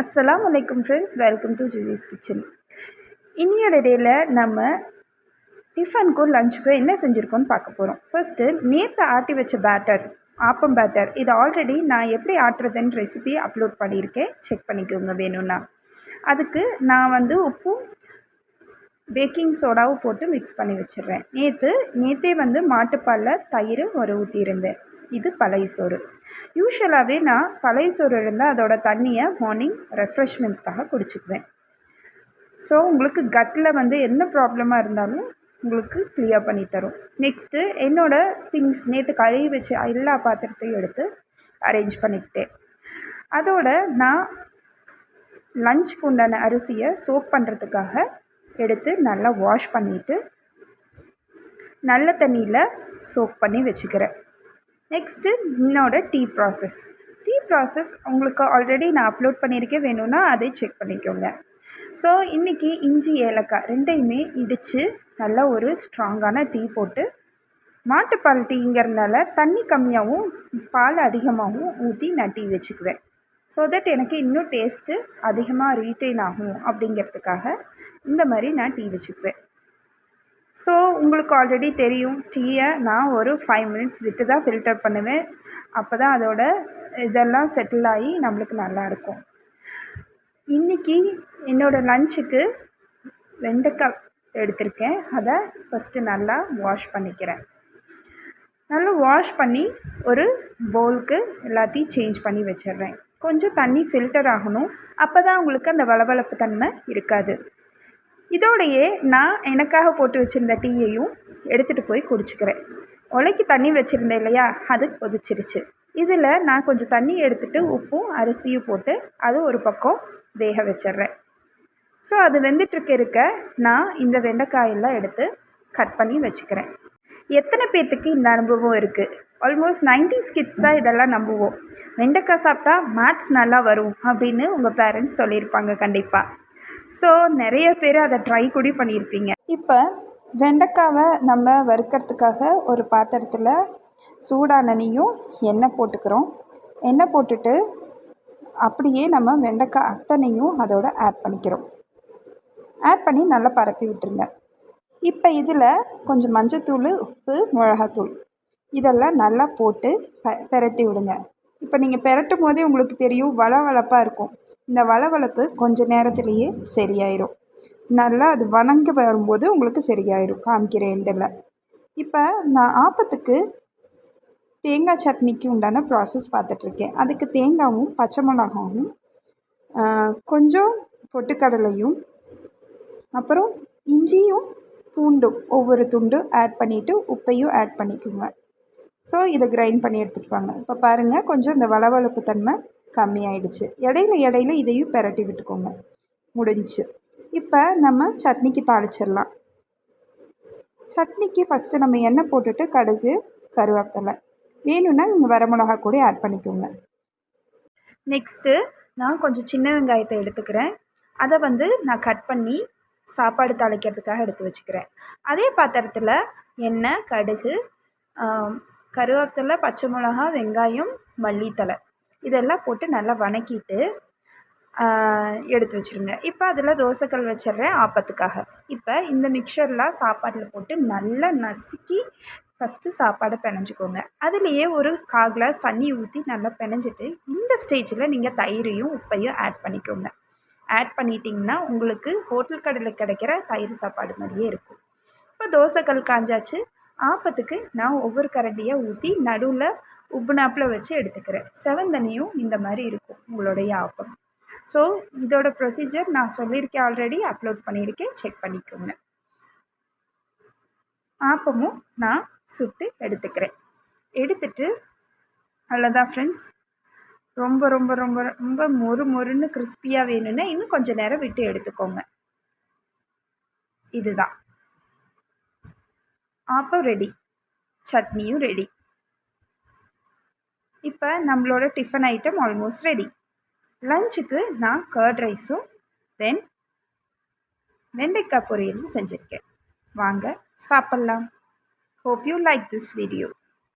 அஸ்ஸலாமு அலைக்கும் friends, welcome to Jewish kitchen. இன்னையோட டேயில் நம்ம டிஃபனுக்கும் லஞ்சுக்கும் என்ன செஞ்சுருக்கோன்னு பார்க்க போகிறோம். ஃபர்ஸ்ட்டு நேற்று ஆட்டி வச்ச பேட்டர், ஆப்பம் பேட்டர், இது ஆல்ரெடி நான் எப்படி ஆட்டுறதுன்னு ரெசிபி அப்லோட் பண்ணியிருக்கேன், செக் பண்ணிக்கோங்க வேணும்னா. அதுக்கு நான் உப்பும் பேக்கிங் சோடாவும் போட்டு மிக்ஸ் பண்ணி வச்சிடுறேன். நேற்றே மாட்டுப்பாலில் தயிர் ஊற்றியிருந்தேன். இது பழைய சோறு. யூஷுவலாகவே நான் பழைய சோறு இருந்தால் அதோட தண்ணியை மார்னிங் ரெஃப்ரெஷ்மெண்ட்காக குடிச்சுக்குவேன். ஸோ உங்களுக்கு கட்டில் என்ன ப்ராப்ளமாக இருந்தாலும் உங்களுக்கு கிளியர் பண்ணி தரும். நெக்ஸ்ட்டு என்னோடய திங்ஸ் நேற்று கழுவி வச்சு எல்லா பாத்திரத்தையும் எடுத்து அரேஞ்ச் பண்ணிக்கிட்டேன். அதோட நான் லஞ்சுக்கு உண்டான அரிசியை சோக் பண்ணுறதுக்காக எடுத்து நல்லா வாஷ் பண்ணிவிட்டு நல்ல தண்ணியில் சோக் பண்ணி வச்சுக்கிறேன். நெக்ஸ்ட்டு என்னோடய டீ ப்ராசஸ் உங்களுக்கு ஆல்ரெடி நான் அப்லோட் பண்ணியிருக்கேன், வேணும்னா அதை செக் பண்ணிக்கோங்க. ஸோ இன்றைக்கி இஞ்சி ஏலக்காய் ரெண்டையுமே இடித்து நல்லா ஒரு ஸ்ட்ராங்கான டீ போட்டு, மாட்டுப்பால் டீங்கிறதுனால தண்ணி கம்மியாகவும் பால் அதிகமாகவும் ஊற்றி நான் டீ வச்சுக்குவேன். ஸோ தட் எனக்கு இன்னும் டேஸ்ட்டு அதிகமாக ரீட்டைன் ஆகும் அப்படிங்கிறதுக்காக இந்த மாதிரி நான் டீ வச்சுக்குவேன். ஸோ உங்களுக்கு ஆல்ரெடி தெரியும், டீயை நான் ஒரு 5 மினிட்ஸ் விட்டு தான் ஃபில்டர் பண்ணுவேன். அப்போ தான் அதோட இதெல்லாம் செட்டில் ஆகி நம்மளுக்கு நல்லாயிருக்கும். இன்றைக்கி என்னோடய லஞ்சுக்கு வெண்டைக்காய் எடுத்திருக்கேன். அதை ஃபஸ்ட்டு நல்லா வாஷ் பண்ணிக்கிறேன். நல்லா வாஷ் பண்ணி ஒரு பவுலுக்கு எல்லாத்தையும் சேஞ்ச் பண்ணி வச்சிடுறேன். கொஞ்சம் தண்ணி ஃபில்டர் ஆகணும், அப்போ தான் உங்களுக்கு அந்த வளவளப்பு தன்மை இருக்காது. இதோடையே நான் எனக்காக போட்டு வச்சுருந்த டீயையும் எடுத்துகிட்டு போய் குடிச்சிக்கிறேன். உலைக்கு தண்ணி வச்சுருந்தேன் இல்லையா, அது கொதிச்சிருச்சு. இதில் நான் கொஞ்சம் தண்ணி எடுத்துகிட்டு உப்பும் அரிசியும் போட்டு அது ஒரு பக்கம் வேக வச்சிட்றேன். ஸோ அது வெந்துட்டுருக்க நான் இந்த வெண்டைக்காயெல்லாம் எடுத்து கட் பண்ணி வச்சுக்கிறேன். எத்தனை பேர்த்துக்கு இந்த அனுபவம் இருக்குது? ஆல்மோஸ்ட் 90s கிட்ஸ் தான் இதெல்லாம் நம்புவோம். வெண்டைக்காய் சாப்பிட்டா மேத்ஸ் நல்லா வரும் அப்படின்னு உங்கள் பேரண்ட்ஸ் சொல்லியிருப்பாங்க கண்டிப்பாக. ஸோ நிறைய பேர் அதை ட்ரை கூட பண்ணியிருப்பீங்க. இப்போ வெண்டைக்காவை நம்ம வறுக்கிறதுக்காக ஒரு பாத்திரத்தில் சூடான எண்ணெய் போட்டுக்கிறோம். எண்ணெய் போட்டுட்டு அப்படியே நம்ம வெண்டைக்காய் அத்தனையும் அதோட ஆட் பண்ணிக்கிறோம். ஆட் பண்ணி நல்லா பரப்பி விட்டுருங்க. இப்போ இதில் கொஞ்சம் மஞ்சத்தூள், உப்பு, மிளகாத்தூள் இதெல்லாம் நல்லா போட்டு பெரட்டி விடுங்க. இப்போ நீங்கள் பெரட்டும் போதே உங்களுக்கு தெரியும் வளவளப்பாக இருக்கும். இந்த வளவளப்பு கொஞ்சம் நேரத்துலேயே சரியாயிடும். நல்லா அது வணங்கி வரும்போது உங்களுக்கு சரியாயிடும். காமிக்கிற எண்டில் இப்போ நான் ஆப்பத்துக்கு தேங்காய் சட்னிக்கு உண்டான ப்ராசஸ் பார்த்துட்ருக்கேன். அதுக்கு தேங்காயும் பச்சை மிளகாவும் கொஞ்சம் பொட்டுக்கடலையும் அப்புறம் இஞ்சியும் பூண்டும் ஒவ்வொரு துண்டு ஆட் பண்ணிவிட்டு உப்பையும் ஆட் பண்ணிக்கோங்க. ஸோ இதை கிரைண்ட் பண்ணி எடுத்துகிட்டு வாங்க. இப்போ பாருங்கள், கொஞ்சம் இந்த வளவளப்பு தன்மை கம்மியாயிடுச்சு. இடையில இதையும் பெரட்டி விட்டுக்கோங்க. முடிஞ்சு. இப்போ நம்ம சட்னிக்கு தாளிச்சிடலாம். சட்னிக்கு ஃபஸ்ட்டு நம்ம எண்ணெய் போட்டுட்டு கடுகு, கருவேப்பிலை வேணும்னா நீங்கள் வரமிளகா கூட ஆட் பண்ணிக்கோங்க. நெக்ஸ்ட்டு நான் கொஞ்சம் சின்ன வெங்காயத்தை எடுத்துக்கிறேன். அதை நான் கட் பண்ணி சாப்பாடு தாளிக்கிறதுக்காக எடுத்து வச்சுக்கிறேன். அதே பாத்திரத்தில் எண்ணெய், கடுகு, கருவேப்பிலை, பச்சை மிளகா, வெங்காயம், மல்லித்தழை இதெல்லாம் போட்டு நல்லா வணக்கிட்டு எடுத்து வச்சுருங்க. இப்போ அதில் தோசைக்கல் வச்சிடுறேன் ஆப்பத்துக்காக. இப்போ இந்த மிக்சர்லாம் சாப்பாட்டில் போட்டு நல்லா நசுக்கி ஃபஸ்ட்டு சாப்பாடை பிணைஞ்சிக்கோங்க. அதுலேயே ஒரு 1/4 கிளாஸ் தண்ணி ஊற்றி நல்லா பிணைஞ்சிட்டு இந்த ஸ்டேஜில் நீங்கள் தயிரையும் உப்பையும் ஆட் பண்ணிக்கோங்க. ஆட் பண்ணிட்டிங்கன்னா உங்களுக்கு ஹோட்டல் கடையில் கிடைக்கிற தயிர் சாப்பாடு மாதிரியே இருக்கும். இப்போ தோசைக்கல் காஞ்சாச்சு. ஆப்பத்துக்கு நான் ஒவ்வொரு கரண்டியாக ஊற்றி நடுவில் உப்புனாப்பில் வச்சு எடுத்துக்கிறேன். செவந்தண்ணியும் இந்த மாதிரி இருக்கும் உங்களுடைய ஆப்பம். ஸோ இதோட ப்ரொசீஜர் நான் சொல்லியிருக்கேன், ஆல்ரெடி அப்லோட் பண்ணியிருக்கேன், செக் பண்ணிக்கோங்க. ஆப்பமும் நான் சுட்டு எடுத்துக்கிறேன். எடுத்துட்டு அவ்வளோதான் ஃப்ரெண்ட்ஸ். ரொம்ப ரொம்ப ரொம்ப ரொம்ப மொறுன்னு கிறிஸ்பியாக வேணும்னா இன்னும் கொஞ்சம் நேரம் விட்டு எடுத்துக்கோங்க. இதுதான் ஆப்பம் ரெடி, சட்னியும் ரெடி. இப்போ நம்மளோட டிஃபன் ஐட்டம் ஆல்மோஸ்ட் ரெடி. லஞ்சுக்கு நான் கர்ட் ரைஸும் தென் வெண்டைக்காய் பொரியலும் செஞ்சுருக்கேன். வாங்க சாப்பிட்லாம். Hope you like this video.